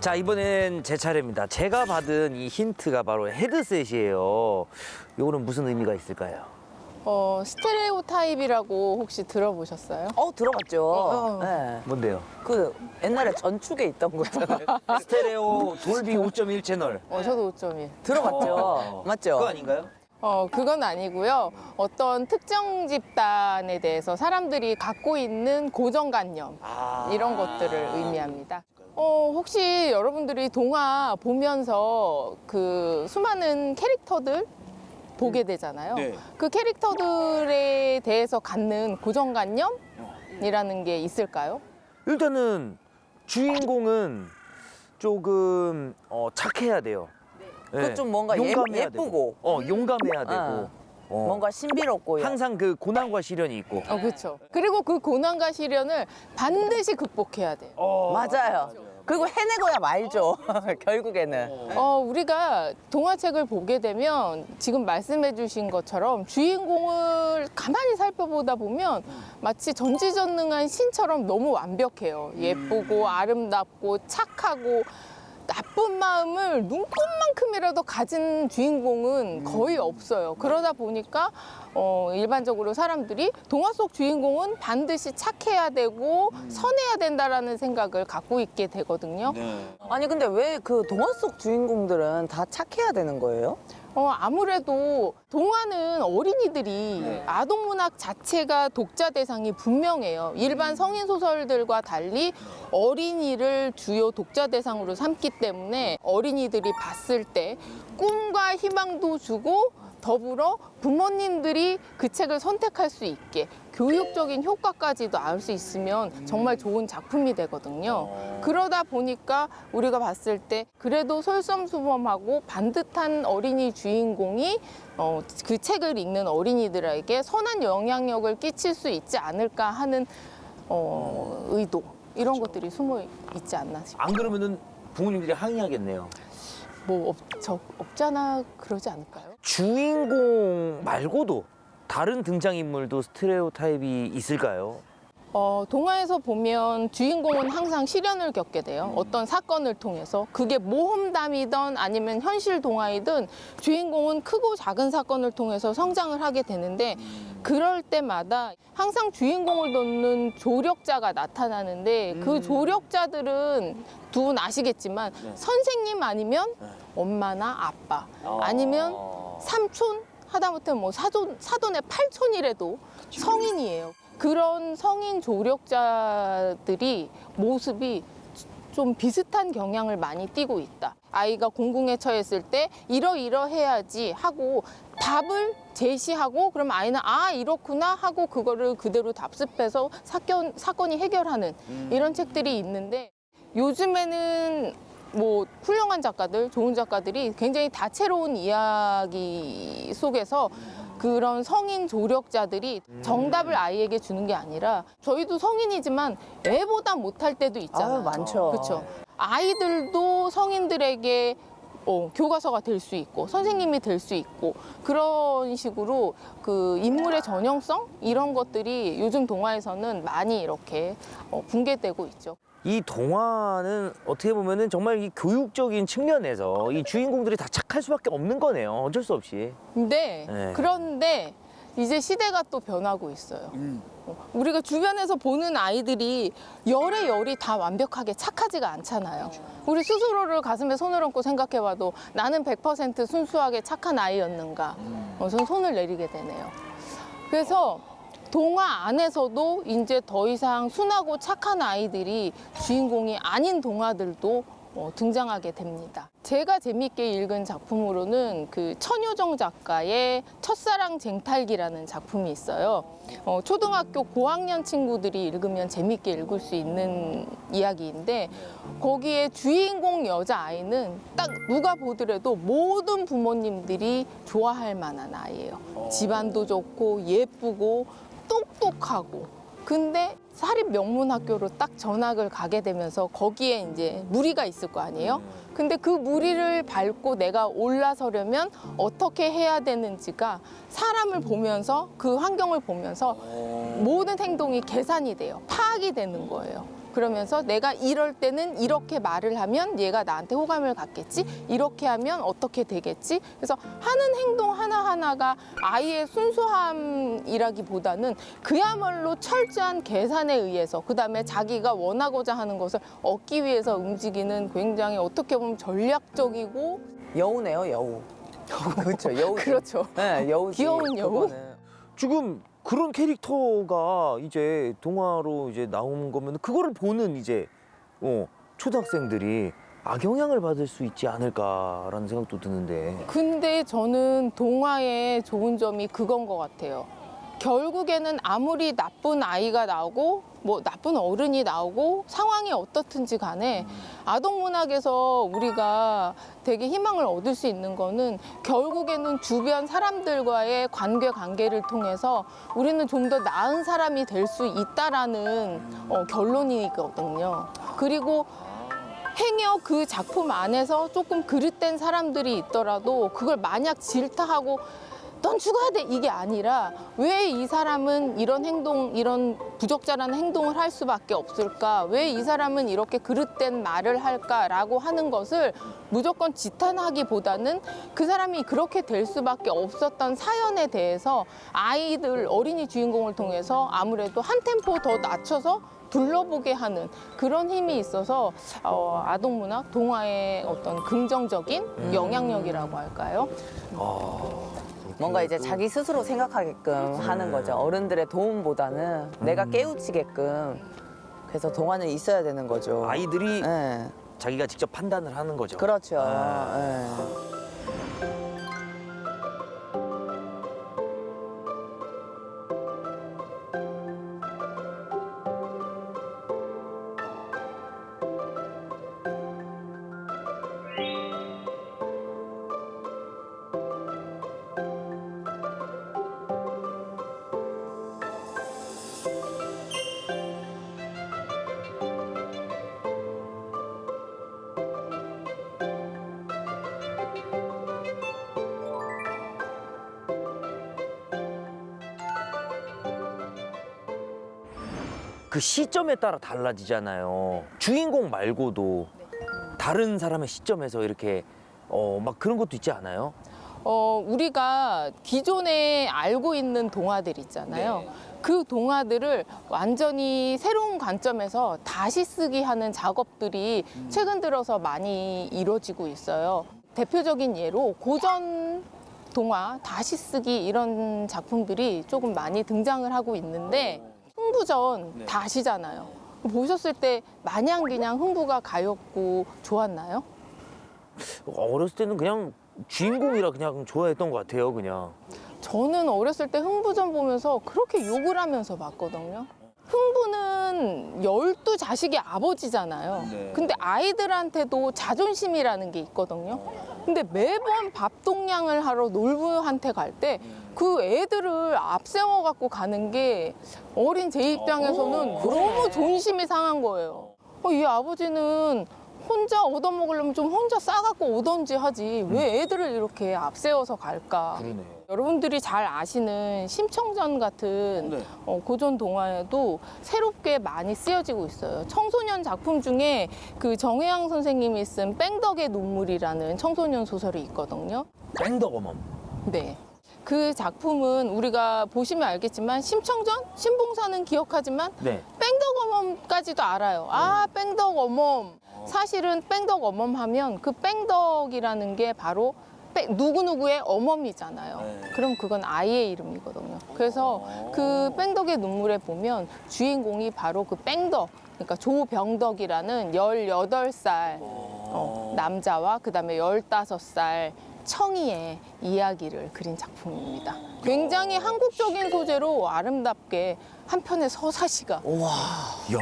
자, 이번엔 제 차례입니다. 제가 받은 이 힌트가 바로 헤드셋이에요. 요거는 무슨 의미가 있을까요? 스테레오 타입이라고 혹시 들어보셨어요? 들어봤죠. 네. 뭔데요? 그 옛날에 전축에 있던 거잖아요. 스테레오 돌비 5.1 채널. 저도 5.1. 들어봤죠. 맞죠? 그거 아닌가요? 그건 아니고요. 어떤 특정 집단에 대해서 사람들이 갖고 있는 고정관념 이런 것들을 의미합니다. 혹시 여러분들이 동화 보면서 그 수많은 캐릭터들 보게 되잖아요. 네. 그 캐릭터들에 대해서 갖는 고정관념이라는 게 있을까요? 일단은 주인공은 조금 착해야 돼요. 그 좀 뭔가 용감해야 예쁘고. 되고. 용감해야 되고. 뭔가 신비롭고. 항상 그 고난과 시련이 있고. 그렇죠. 그리고 그 고난과 시련을 반드시 극복해야 돼요. 맞아요. 그리고 해내고야 말죠. 결국에는. 우리가 동화책을 보게 되면 지금 말씀해 주신 것처럼 주인공을 가만히 살펴보다 보면 마치 전지전능한 신처럼 너무 완벽해요. 예쁘고 아름답고 착하고 나쁜 마음을 눈곱만큼이라도 가진 주인공은 거의 없어요. 그러다 보니까 일반적으로 사람들이 동화 속 주인공은 반드시 착해야 되고 선해야 된다라는 생각을 갖고 있게 되거든요. 아니 근데 왜 그 동화 속 주인공들은 다 착해야 되는 거예요? 아무래도 동화는 어린이들이 아동문학 자체가 독자 대상이 분명해요. 일반 성인 소설들과 달리 어린이를 주요 독자 대상으로 삼기 때문에 어린이들이 봤을 때 꿈과 희망도 주고 더불어 부모님들이 그 책을 선택할 수 있게 교육적인 효과까지도 알 수 있으면 정말 좋은 작품이 되거든요. 그러다 보니까 우리가 봤을 때 그래도 솔선수범하고 반듯한 어린이 주인공이 그 책을 읽는 어린이들에게 선한 영향력을 끼칠 수 있지 않을까 하는 의도 이런 것들이 숨어 있지 않나 싶어요. 안 그러면은 부모님들이 항의하겠네요. 뭐 없잖아 그러지 않을까요? 주인공 말고도 다른 등장인물도 스테레오 타입이 있을까요? 동화에서 보면 주인공은 항상 시련을 겪게 돼요. 어떤 사건을 통해서. 그게 모험담이든 아니면 현실 동화이든 주인공은 크고 작은 사건을 통해서 성장을 하게 되는데 그럴 때마다 항상 주인공을 돕는 조력자가 나타나는데 그 조력자들은 두 분 아시겠지만 선생님 아니면 엄마나 아빠 아니면 삼촌 하다못해 뭐 사돈의 팔촌이라도 성인이에요. 그런 성인 조력자들이 모습이 좀 비슷한 경향을 많이 띠고 있다. 아이가 공궁에 처했을 때 이러이러해야지 하고 답을 제시하고 그럼 아이는 이렇구나 하고 그거를 그대로 답습해서 사건이 해결하는 이런 책들이 있는데 요즘에는 뭐 훌륭한 작가들, 좋은 작가들이 굉장히 다채로운 이야기 속에서 그런 성인 조력자들이 정답을 아이에게 주는 게 아니라 저희도 성인이지만 애보다 못할 때도 있잖아요. 많죠. 그렇죠. 아이들도 성인들에게 교과서가 될 수 있고 선생님이 될 수 있고 그런 식으로 그 인물의 전형성 이런 것들이 요즘 동화에서는 많이 이렇게 붕괴되고 있죠. 이 동화는 어떻게 보면은 정말 이 교육적인 측면에서 이 주인공들이 다 착할 수밖에 없는 거네요. 어쩔 수 없이. 네. 네. 그런데 이제 시대가 또 변하고 있어요. 우리가 주변에서 보는 아이들이 열이 다 완벽하게 착하지가 않잖아요. 우리 스스로를 가슴에 손을 얹고 생각해봐도 나는 100% 순수하게 착한 아이였는가? 전 손을 내리게 되네요. 그래서 동화 안에서도 이제 더 이상 순하고 착한 아이들이 주인공이 아닌 동화들도 등장하게 됩니다. 제가 재밌게 읽은 작품으로는 그 천효정 작가의 첫사랑 쟁탈기라는 작품이 있어요. 초등학교 고학년 친구들이 읽으면 재밌게 읽을 수 있는 이야기인데 거기에 주인공 여자아이는 딱 누가 보더라도 모든 부모님들이 좋아할 만한 아이예요. 집안도 좋고 예쁘고 똑똑하고 근데 사립 명문학교로 딱 전학을 가게 되면서 거기에 이제 무리가 있을 거 아니에요? 근데 그 무리를 밟고 내가 올라서려면 어떻게 해야 되는지가 사람을 보면서 그 환경을 보면서 모든 행동이 계산이 돼요. 파악이 되는 거예요. 그러면서 내가 이럴 때는 이렇게 말을 하면 얘가 나한테 호감을 갖겠지? 이렇게 하면 어떻게 되겠지? 그래서 하는 행동 하나하나가 아이의 순수함이라기보다는 그야말로 철저한 계산에 의해서 그다음에 자기가 원하고자 하는 것을 얻기 위해서 움직이는 굉장히 어떻게 보면 전략적이고 여우네요, 여우. 그렇죠, 여우. 그렇죠. 네, 여우지. 귀여운 여우? 그거는. 지금 그런 캐릭터가 이제 동화로 이제 나온 거면 그거를 보는 이제 초등학생들이 악영향을 받을 수 있지 않을까라는 생각도 드는데. 근데 저는 동화의 좋은 점이 그건 것 같아요. 결국에는 아무리 나쁜 아이가 나오고 뭐 나쁜 어른이 나오고 상황이 어떻든지 간에 아동 문학에서 우리가 되게 희망을 얻을 수 있는 거는 결국에는 주변 사람들과의 관계를 통해서 우리는 좀 더 나은 사람이 될 수 있다라는 결론이거든요. 그리고 행여 그 작품 안에서 조금 그릇된 사람들이 있더라도 그걸 만약 질타하고 넌 죽어야 돼 이게 아니라 왜 이 사람은 이런 행동, 이런 부적절한 행동을 할 수밖에 없을까? 왜 이 사람은 이렇게 그릇된 말을 할까라고 하는 것을 무조건 지탄하기보다는 그 사람이 그렇게 될 수밖에 없었던 사연에 대해서 아이들, 어린이 주인공을 통해서 아무래도 한 템포 더 낮춰서 둘러보게 하는 그런 힘이 있어서 아동문학, 동화의 어떤 긍정적인 영향력이라고 할까요? 뭔가 이제 자기 스스로 생각하게끔 하는 거죠. 어른들의 도움보다는 내가 깨우치게끔. 그래서 동화는 있어야 되는 거죠. 아이들이 네. 자기가 직접 판단을 하는 거죠. 그렇죠. 아. 네. 그 시점에 따라 달라지잖아요. 주인공 말고도 다른 사람의 시점에서 이렇게 막 그런 것도 있지 않아요? 우리가 기존에 알고 있는 동화들 있잖아요. 네. 그 동화들을 완전히 새로운 관점에서 다시 쓰기 하는 작업들이 최근 들어서 많이 이루어지고 있어요. 대표적인 예로 고전 동화 다시 쓰기 이런 작품들이 조금 많이 등장을 하고 있는데 흥부전 네. 다 아시잖아요. 보셨을 때 마냥 그냥 흥부가 가였고 좋았나요? 어렸을 때는 그냥 주인공이라 그냥 좋아했던 것 같아요, 그냥. 저는 어렸을 때 흥부전 보면서 그렇게 욕을 하면서 봤거든요. 흥부는 12자식의 아버지잖아요. 네. 근데 아이들한테도 자존심이라는 게 있거든요. 근데 매번 밥동량을 하러 놀부한테 갈 때 그 애들을 앞세워 갖고 가는 게 어린 제 입장에서는 너무 존심이 상한 거예요. 이 아버지는 혼자 얻어먹으려면 좀 혼자 싸갖고 오던지 하지 왜 애들을 이렇게 앞세워서 갈까? 그러네. 여러분들이 잘 아시는 심청전 같은 네. 고전 동화에도 새롭게 많이 쓰여지고 있어요. 청소년 작품 중에 그 정혜양 선생님이 쓴 뺑덕의 눈물이라는 청소년 소설이 있거든요. 뺑덕어멈. 네. 그 작품은 우리가 보시면 알겠지만 심청전, 신봉사는 기억하지만 네. 뺑덕어멈까지도 알아요. 아, 뺑덕어멈. 사실은 뺑덕어멈 하면 그 뺑덕이라는 게 바로 누구누구의 어멈이잖아요. 네. 그럼 그건 아이의 이름이거든요. 그래서 그 뺑덕의 눈물에 보면 주인공이 바로 그 뺑덕, 그러니까 조병덕이라는 18살 남자와 그다음에 15살 청이의 이야기를 그린 작품입니다. 굉장히 한국적인 소재로 아름답게 한 편의 서사시가 우와. 이야,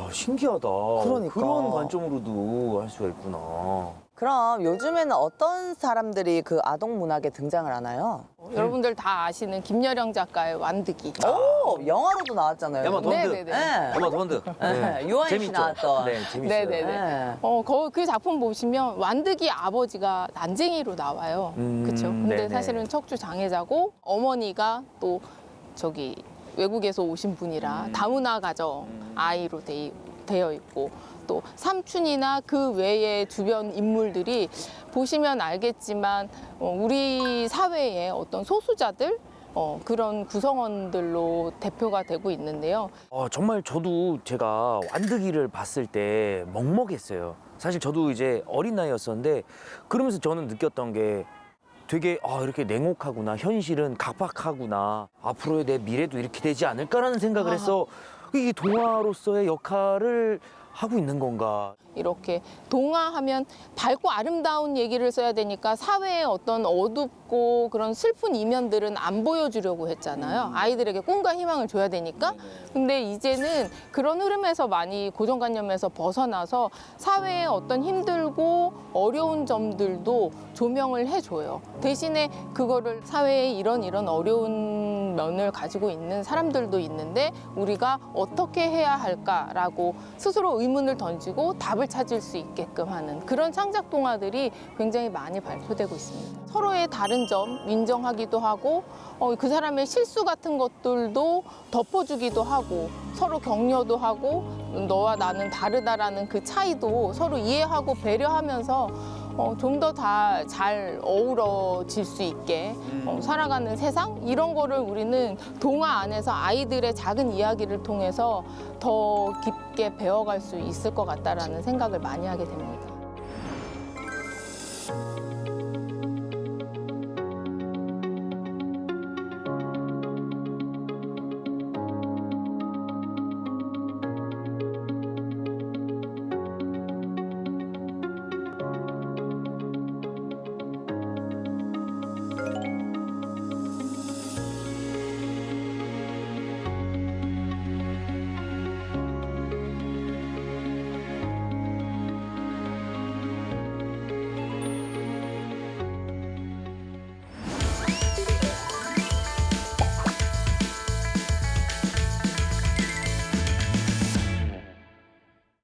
신기하다. 그러니까. 그런 관점으로도 할 수가 있구나. 그럼 요즘에는 어떤 사람들이 그 아동 문학에 등장을 하나요? 여러분들 다 아시는 김여령 작가의 완득이. 오, 영화로도 나왔잖아요. 야마돈드. 네네네. 네. 야마돈드. 네, 유아인 씨 재밌죠? 나왔던. 네, 재밌어요. 네네네. 네. 그 작품 보시면 완득이 아버지가 난쟁이로 나와요. 그렇죠. 근데 네네. 사실은 척추 장애자고 어머니가 또 저기 외국에서 오신 분이라 다문화 가정 아이로 돼 되어 있고 또 삼촌이나 그 외의 주변 인물들이 보시면 알겠지만 우리 사회의 어떤 소수자들 그런 구성원들로 대표가 되고 있는데요. 정말 저도 제가 완득이를 봤을 때 먹먹했어요. 사실 저도 이제 어린 나이였었는데 그러면서 저는 느꼈던 게 되게 이렇게 냉혹하구나, 현실은 각박하구나, 앞으로의 내 미래도 이렇게 되지 않을까라는 생각을 해서 이게 동화로서의 역할을 하고 있는 건가. 이렇게 동화하면 밝고 아름다운 얘기를 써야 되니까 사회의 어떤 어둡고 그런 슬픈 이면들은 안 보여주려고 했잖아요. 아이들에게 꿈과 희망을 줘야 되니까. 근데 이제는 그런 흐름에서 많이 고정관념에서 벗어나서 사회의 어떤 힘들고 어려운 점들도 조명을 해줘요. 대신에 그거를 사회의 이런 어려운 면을 가지고 있는 사람들도 있는데 우리가 어떻게 해야 할까라고 스스로 의문을 던지고 답을 찾을 수 있게끔 하는 그런 창작 동화들이 굉장히 많이 발표되고 있습니다. 서로의 다른 점 인정하기도 하고 그 사람의 실수 같은 것들도 덮어주기도 하고 서로 격려도 하고 너와 나는 다르다라는 그 차이도 서로 이해하고 배려하면서 좀 더 다 잘 어우러질 수 있게 살아가는 세상 이런 거를 우리는 동화 안에서 아이들의 작은 이야기를 통해서 더 깊게 배워갈 수 있을 것 같다라는 생각을 많이 하게 됩니다.